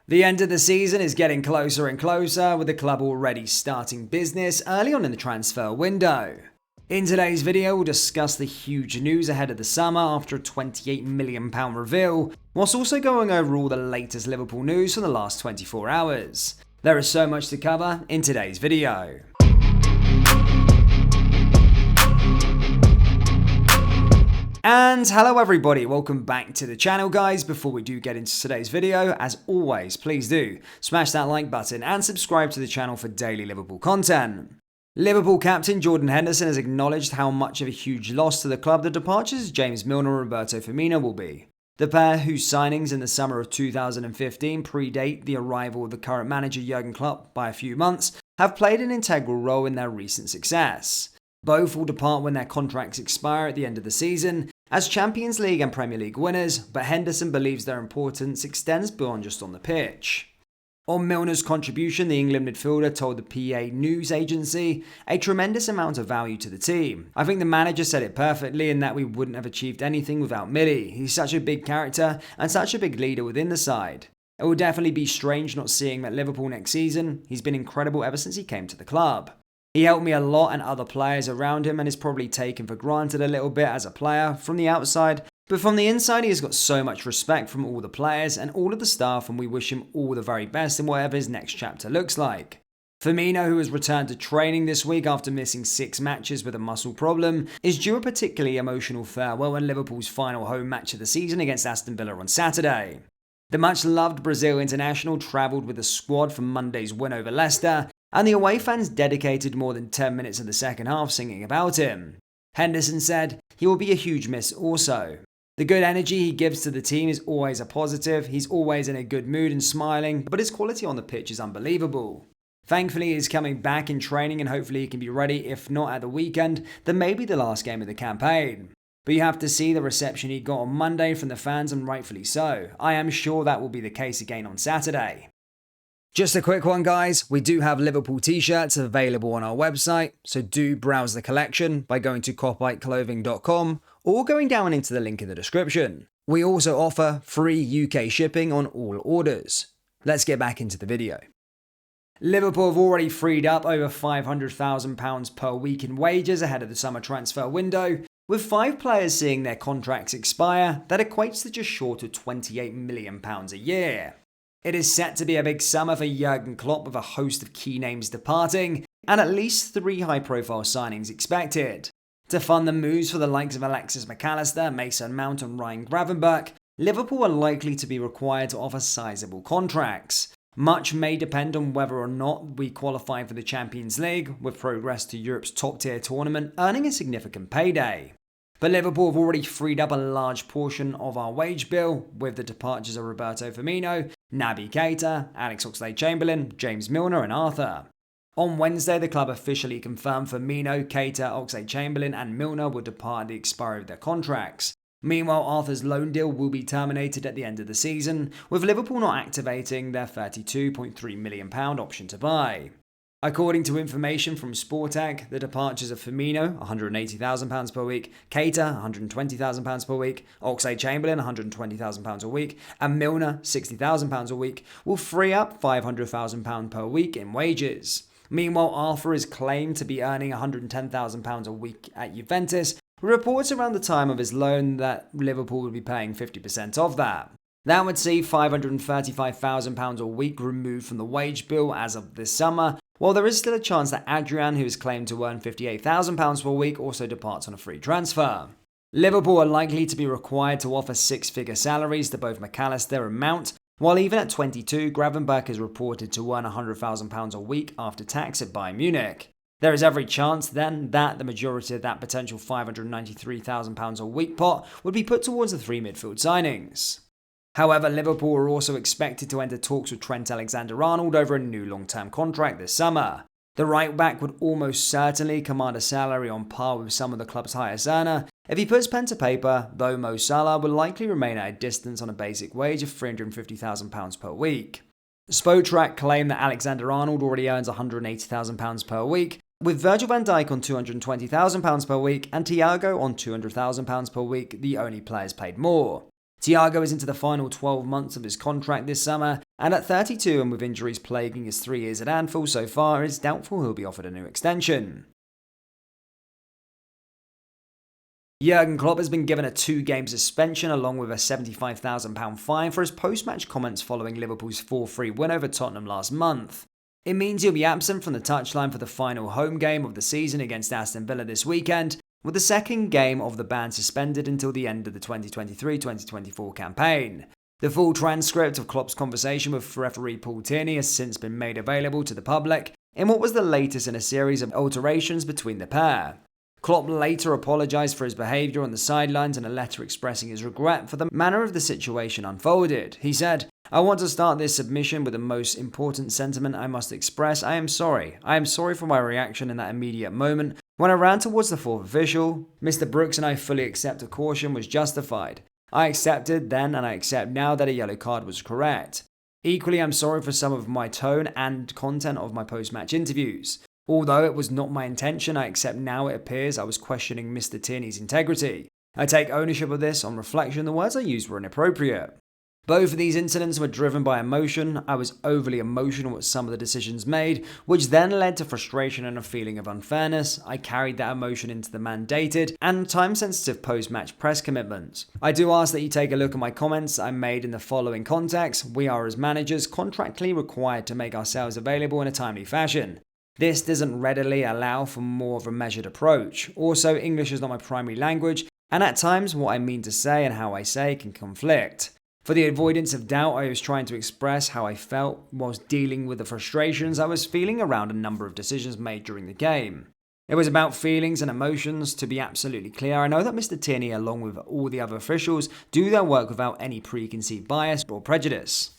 The end of the season is getting closer and closer, with the club already starting business early on in the transfer window. In today's video, we'll discuss the huge news ahead of the summer after a £28 million reveal, whilst also going over all the latest Liverpool news from the last 24 hours. There is so much to cover in today's video. And hello everybody, welcome back to the channel guys. Before we do get into today's video, as always, please do smash that like button and subscribe to the channel for daily Liverpool content. Liverpool captain Jurgen has acknowledged how much of a huge loss to the club the departures of James Milner and Roberto Firmino will be. The pair, whose signings in the summer of 2015 predate the arrival of the current manager Jurgen Klopp by a few months, have played an integral role in their recent success. Both will depart when their contracts expire at the end of the season as Champions League and Premier League winners, but Henderson believes their importance extends beyond just on the pitch. On Milner's contribution, the England midfielder told the PA news agency, "A tremendous amount of value to the team. I think the manager said it perfectly in that we wouldn't have achieved anything without Millie. He's such a big character and such a big leader within the side. It will definitely be strange not seeing him at Liverpool next season. He's been incredible ever since he came to the club. He helped me a lot and other players around him and is probably taken for granted a little bit as a player from the outside, but from the inside he has got so much respect from all the players and all of the staff, and we wish him all the very best in whatever his next chapter looks like." Firmino, who has returned to training this week after missing 6 matches with a muscle problem, is due a particularly emotional farewell in Liverpool's final home match of the season against Aston Villa on Saturday. The much-loved Brazil international travelled with the squad for Monday's win over Leicester, and the away fans dedicated more than 10 minutes of the second half singing about him. Henderson said, "He will be a huge miss also. The good energy he gives to the team is always a positive, he's always in a good mood and smiling, but his quality on the pitch is unbelievable. Thankfully he's coming back in training and hopefully he can be ready, if not at the weekend, then maybe the last game of the campaign. But you have to see the reception he got on Monday from the fans, and rightfully so. I am sure that will be the case again on Saturday." Just a quick one guys, we do have Liverpool t-shirts available on our website, so do browse the collection by going to copyclothing.com or going down into the link in the description. We also offer free UK shipping on all orders. Let's get back into the video. Liverpool have already freed up over £500,000 per week in wages ahead of the summer transfer window, with 5 players seeing their contracts expire. That equates to just short of £28 million a year. It is set to be a big summer for Jurgen Klopp, with a host of key names departing and at least 3 high-profile signings expected. To fund the moves for the likes of Alexis McAllister, Mason Mount and Ryan Gravenberch, Liverpool are likely to be required to offer sizable contracts. Much may depend on whether or not we qualify for the Champions League, with progress to Europe's top-tier tournament earning a significant payday. But Liverpool have already freed up a large portion of our wage bill, with the departures of Roberto Firmino, Naby Keita, Alex Oxlade-Chamberlain, James Milner and Arthur. On Wednesday, the club officially confirmed Firmino, Keita, Oxlade-Chamberlain and Milner will depart at the expiry of their contracts. Meanwhile, Arthur's loan deal will be terminated at the end of the season, with Liverpool not activating their £32.3 million option to buy. According to information from Sportag, the departures of Firmino, £180,000 per week, Keita, £120,000 per week, Oxlade-Chamberlain, £120,000 a week, and Milner, £60,000 a week, will free up £500,000 per week in wages. Meanwhile, Arthur is claimed to be earning £110,000 a week at Juventus, with reports around the time of his loan that Liverpool would be paying 50% of that. That would see £535,000 a week removed from the wage bill as of this summer, while there is still a chance that Adrian, who is claimed to earn £58,000 per week, also departs on a free transfer. Liverpool are likely to be required to offer 6-figure salaries to both McAllister and Mount, while even at 22, Gravenberch is reported to earn £100,000 a week after tax at Bayern Munich. There is every chance then that the majority of that potential £593,000 a week pot would be put towards the 3 midfield signings. However, Liverpool are also expected to enter talks with Trent Alexander-Arnold over a new long-term contract this summer. The right-back would almost certainly command a salary on par with some of the club's highest earner if he puts pen to paper, though Mo Salah will likely remain at a distance on a basic wage of £350,000 per week. Spotrac claim that Alexander-Arnold already earns £180,000 per week, with Virgil van Dijk on £220,000 per week and Thiago on £200,000 per week, the only players paid more. Thiago is into the final 12 months of his contract this summer, And at 32 and with injuries plaguing his 3 years at Anfield so far, it's doubtful he'll be offered a new extension. Jurgen Klopp has been given a 2-game suspension along with a £75,000 fine for his post-match comments following Liverpool's 4-3 win over Tottenham last month. It means he'll be absent from the touchline for the final home game of the season against Aston Villa this weekend, with the second game of the ban suspended until the end of the 2023-2024 campaign. The full transcript of Klopp's conversation with referee Paul Tierney has since been made available to the public in what was the latest in a series of alterations between the pair. Klopp later apologised for his behaviour on the sidelines in a letter expressing his regret for the manner of the situation unfolded. He said, "I want to start this submission with the most important sentiment I must express. I am sorry. I am sorry for my reaction in that immediate moment when I ran towards the fourth official. Mr. Brooks and I fully accept a caution was justified. I accepted then and I accept now that a yellow card was correct. Equally, I'm sorry for some of my tone and content of my post-match interviews. Although it was not my intention, I accept now it appears I was questioning Mr. Tierney's integrity. I take ownership of this. On reflection, the words I used were inappropriate. Both of these incidents were driven by emotion. I was overly emotional at some of the decisions made, which then led to frustration and a feeling of unfairness. I carried that emotion into the mandated and time-sensitive post-match press commitments. I do ask that you take a look at my comments I made in the following context. We are, as managers, contractually required to make ourselves available in a timely fashion. This doesn't readily allow for more of a measured approach. Also, English is not my primary language, and at times what I mean to say and how I say can conflict. For the avoidance of doubt, I was trying to express how I felt whilst dealing with the frustrations I was feeling around a number of decisions made during the game. It was about feelings and emotions. To be absolutely clear, I know that Mr. Tierney, along with all the other officials, do their work without any preconceived bias or prejudice.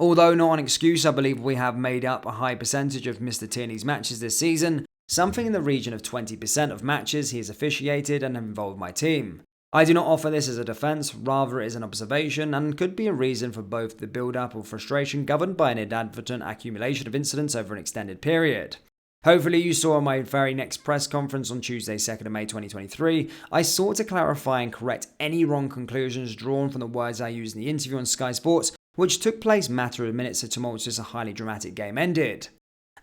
Although not an excuse, I believe we have made up a high percentage of Mr. Tierney's matches this season, something in the region of 20% of matches he has officiated and have involved my team. I do not offer this as a defence, rather it is an observation and could be a reason for both the build-up of frustration governed by an inadvertent accumulation of incidents over an extended period. Hopefully you saw in my very next press conference on Tuesday 2nd of May 2023, I sought to clarify and correct any wrong conclusions drawn from the words I used in the interview on Sky Sports, which took place a matter of minutes so tumultuous a highly dramatic game ended.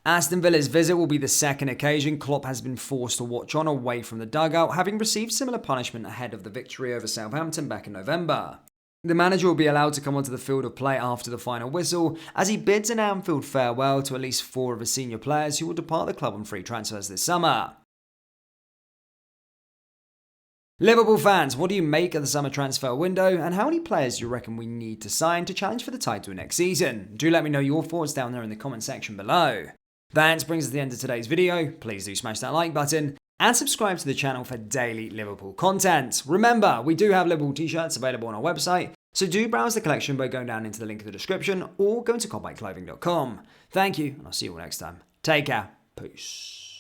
Aston Villa's visit will be the second occasion Klopp has been forced to watch on away from the dugout, having received similar punishment ahead of the victory over Southampton back in November. The manager will be allowed to come onto the field of play after the final whistle, as he bids an Anfield farewell to at least 4 of his senior players who will depart the club on free transfers this summer. Liverpool fans, what do you make of the summer transfer window, and how many players do you reckon we need to sign to challenge for the title next season? Do let me know your thoughts down there in the comment section below. That brings us to the end of today's video. Please do smash that like button and subscribe to the channel for daily Liverpool content. Remember, we do have Liverpool t-shirts available on our website, so do browse the collection by going down into the link in the description or going to combatclothing.com. Thank you, and I'll see you all next time. Take care. Peace.